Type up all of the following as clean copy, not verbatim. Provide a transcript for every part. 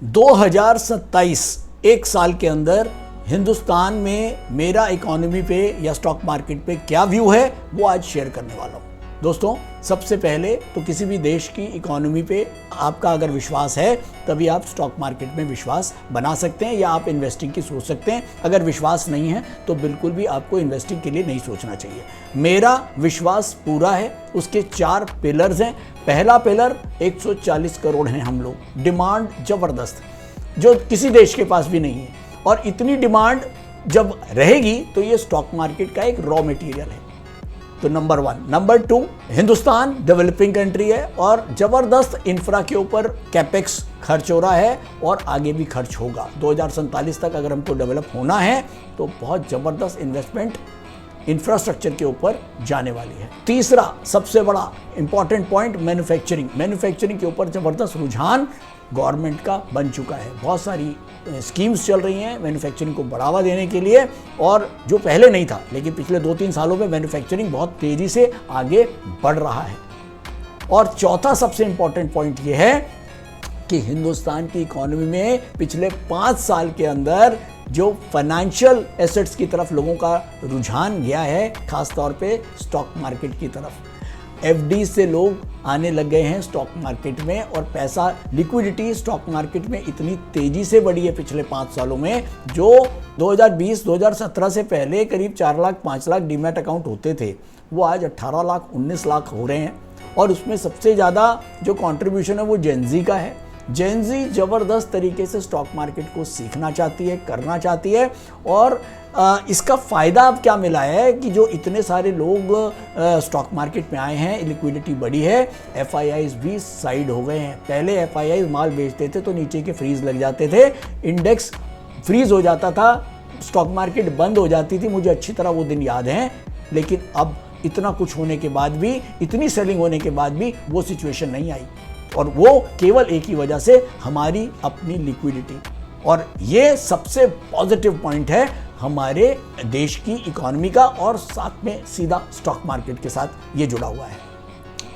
2027 एक साल के अंदर हिंदुस्तान में मेरा इकोनॉमी पे या स्टॉक मार्केट पे क्या व्यू है वो आज शेयर करने वाला हूँ। दोस्तों, सबसे पहले तो किसी भी देश की इकोनॉमी पे आपका अगर विश्वास है तभी आप स्टॉक मार्केट में विश्वास बना सकते हैं या आप इन्वेस्टिंग की सोच सकते हैं। अगर विश्वास नहीं है तो बिल्कुल भी आपको इन्वेस्टिंग के लिए नहीं सोचना चाहिए। मेरा विश्वास पूरा है, उसके 4 पिलर्स हैं। पहला पिलर 140 करोड़ हैं हम लोग, डिमांड ज़बरदस्त जो किसी देश के पास भी नहीं है, और इतनी डिमांड जब रहेगी तो ये स्टॉक मार्केट का एक रॉ मटेरियल है। तो number 1। Number 2, Hindustan developing country है और ज़बरदस्त इंफ्रा के ऊपर कैपेक्स खर्च हो रहा है और आगे भी खर्च होगा। 2047 तक अगर हमको डेवलप होना है तो बहुत ज़बरदस्त इन्वेस्टमेंट इंफ्रास्ट्रक्चर के ऊपर जाने वाली है। तीसरा सबसे बड़ा इंपॉर्टेंट पॉइंट, मैन्युफैक्चरिंग के ऊपर ज़बरदस्त रुझान गवर्नमेंट का बन चुका है। बहुत सारी स्कीम्स चल रही हैं मैन्युफैक्चरिंग को बढ़ावा देने के लिए, और जो पहले नहीं था, लेकिन पिछले 2-3 सालों में मैन्युफैक्चरिंग बहुत तेज़ी से आगे बढ़ रहा है। और चौथा सबसे इंपॉर्टेंट पॉइंट ये है कि हिंदुस्तान की इकोनॉमी में पिछले 5 साल के अंदर जो फाइनेंशियल एसेट्स की तरफ लोगों का रुझान गया है, खासतौर पे स्टॉक मार्केट की तरफ। एफडी से लोग आने लग गए हैं स्टॉक मार्केट में, और पैसा लिक्विडिटी स्टॉक मार्केट में इतनी तेजी से बढ़ी है पिछले 5 सालों में। जो 2020-2017 से पहले करीब 4 लाख 5 लाख डीमैट अकाउंट होते थे, वो आज 18 लाख 19 लाख हो रहे हैं। और उसमें सबसे ज़्यादा जो कंट्रीब्यूशन है वो जेनजी का है। जेनजी ज़बरदस्त तरीके से स्टॉक मार्केट को सीखना चाहती है, करना चाहती है, और इसका फ़ायदा अब क्या मिला है कि जो इतने सारे लोग स्टॉक मार्केट में आए हैं, लिक्विडिटी बढ़ी है, एफआईआईज भी साइड हो गए हैं। पहले एफआईआईज माल बेचते थे तो नीचे के फ्रीज लग जाते थे, इंडेक्स फ्रीज हो जाता था, स्टॉक मार्केट बंद हो जाती थी। मुझे अच्छी तरह वो दिन याद हैं। लेकिन अब इतना कुछ होने के बाद भी, इतनी सेलिंग होने के बाद भी वो सिचुएशन नहीं आई, और वो केवल एक ही वजह से, हमारी अपनी लिक्विडिटी। और ये सबसे पॉजिटिव पॉइंट है हमारे देश की इकोनॉमी का, और साथ में सीधा स्टॉक मार्केट के साथ ये जुड़ा हुआ है।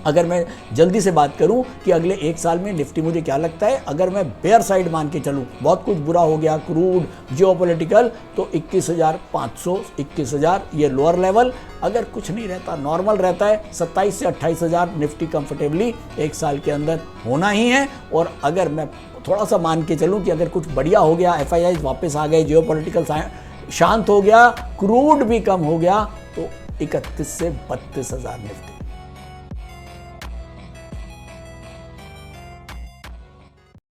अगर मैं जल्दी से बात करूं कि अगले 1 साल में निफ्टी मुझे क्या लगता है, अगर मैं बेयर साइड मान के चलूं, बहुत कुछ बुरा हो गया, क्रूड, जियोपॉलिटिकल, तो 21,500 21,000 ये लोअर लेवल। अगर कुछ नहीं रहता, नॉर्मल रहता है, 27 से 28,000 निफ्टी कंफर्टेबली 1 साल के अंदर होना ही है। और अगर मैं थोड़ा सा मान के चलूँ कि अगर कुछ बढ़िया हो गया, एफआईआई वापस आ गए, जियोपॉलिटिकल शांत हो गया, क्रूड भी कम हो गया, तो 31 से 32,000 निफ्टी।